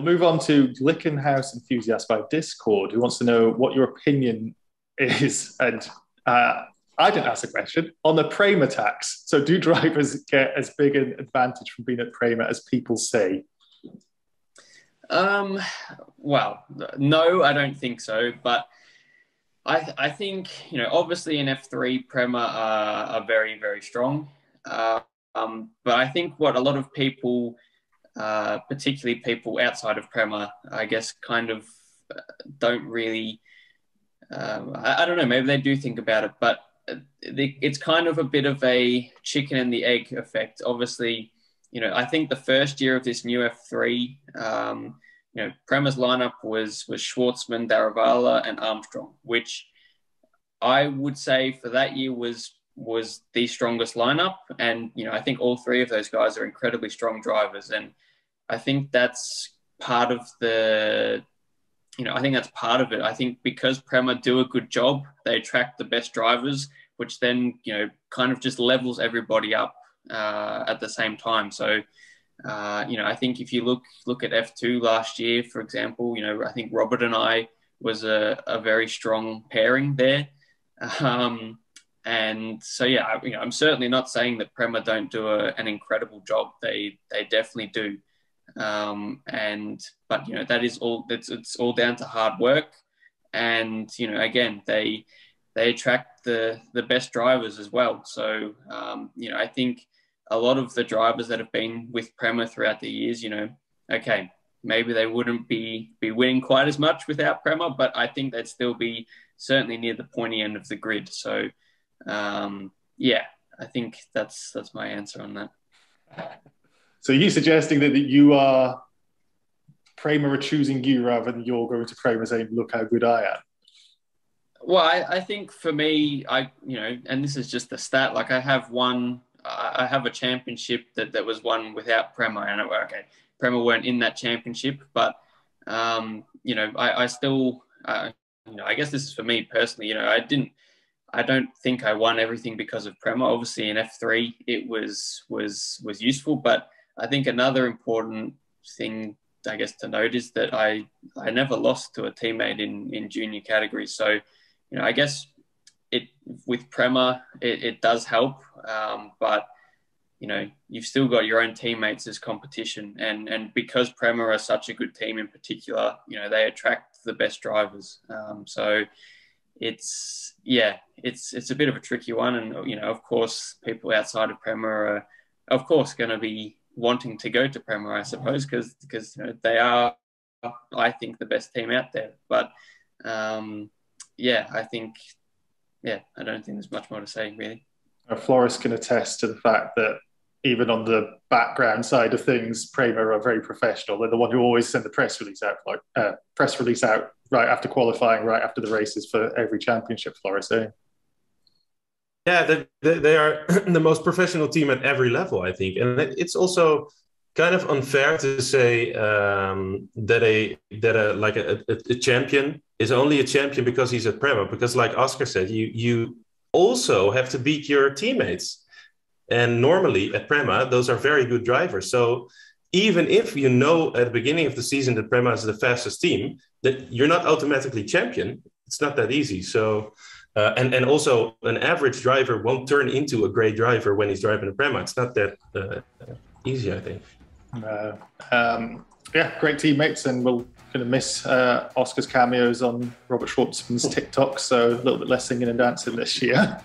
move on to Glickenhaus Enthusiast by Discord, who wants to know what your opinion is, and I didn't ask the question, on the PREMA tax. So do drivers get as big an advantage from being at PREMA as people say? Well, no, I don't think so. But I think, obviously in F3, PREMA are very, very strong. But I think what a lot of people, particularly people outside of PREMA, I guess kind of don't really, I don't know, maybe they do think about it, but it's kind of a bit of a chicken and the egg effect. Obviously, I think the first year of this new F3, PREMA's lineup was Schwartzman, Daruvala, and Armstrong, which I would say for that year was the strongest lineup. And, I think all three of those guys are incredibly strong drivers. And I think that's part of the, I think that's part of it. I think because PREMA do a good job, they attract the best drivers, which then, kind of just levels everybody up at the same time. So, I think if you look at F2 last year, for example, I think Robert and I was a very strong pairing there. And so, yeah, I'm certainly not saying that PREMA don't do an incredible job. They definitely do. But that is all, it's all down to hard work. And, again, they attract the best drivers as well. So, I think a lot of the drivers that have been with PREMA throughout the years, okay, maybe they wouldn't be winning quite as much without PREMA, but I think they'd still be certainly near the pointy end of the grid. So, yeah, I think that's my answer on that. So are you suggesting that you are, PREMA are choosing you rather than you're going to PREMA saying, look how good I am? Well, I think for me, and this is just the stat, like I have a championship that was won without PREMA, and okay, PREMA weren't in that championship, but, I still, I guess this is for me personally, I don't think I won everything because of PREMA. Obviously in F3, it was useful, but I think another important thing, I guess, to note is that I never lost to a teammate in junior categories. So, I guess with PREMA, it does help, but, you've still got your own teammates as competition. And because PREMA are such a good team in particular, they attract the best drivers. So it's a bit of a tricky one. And, of course, people outside of PREMA are, of course, going to be wanting to go to PREMA, I suppose, because they are, I think, the best team out there. But, I don't think there's much more to say, really. Floris can attest to the fact that even on the background side of things, PREMA are very professional. They're the one who always send the press release out right after qualifying, right after the races for every championship, Floris, eh? Yeah, they are the most professional team at every level, I think. And it's also kind of unfair to say that a champion is only a champion because he's at PREMA. Because like Oscar said, you also have to beat your teammates. And normally at PREMA, those are very good drivers. So even if you know at the beginning of the season that PREMA is the fastest team, that you're not automatically champion. It's not that easy. So, and also an average driver won't turn into a great driver when he's driving a PREMA. It's not that easy, I think. Great teammates, and we're going to miss Oscar's cameos on Robert Schwartzman's TikTok, so a little bit less singing and dancing this year.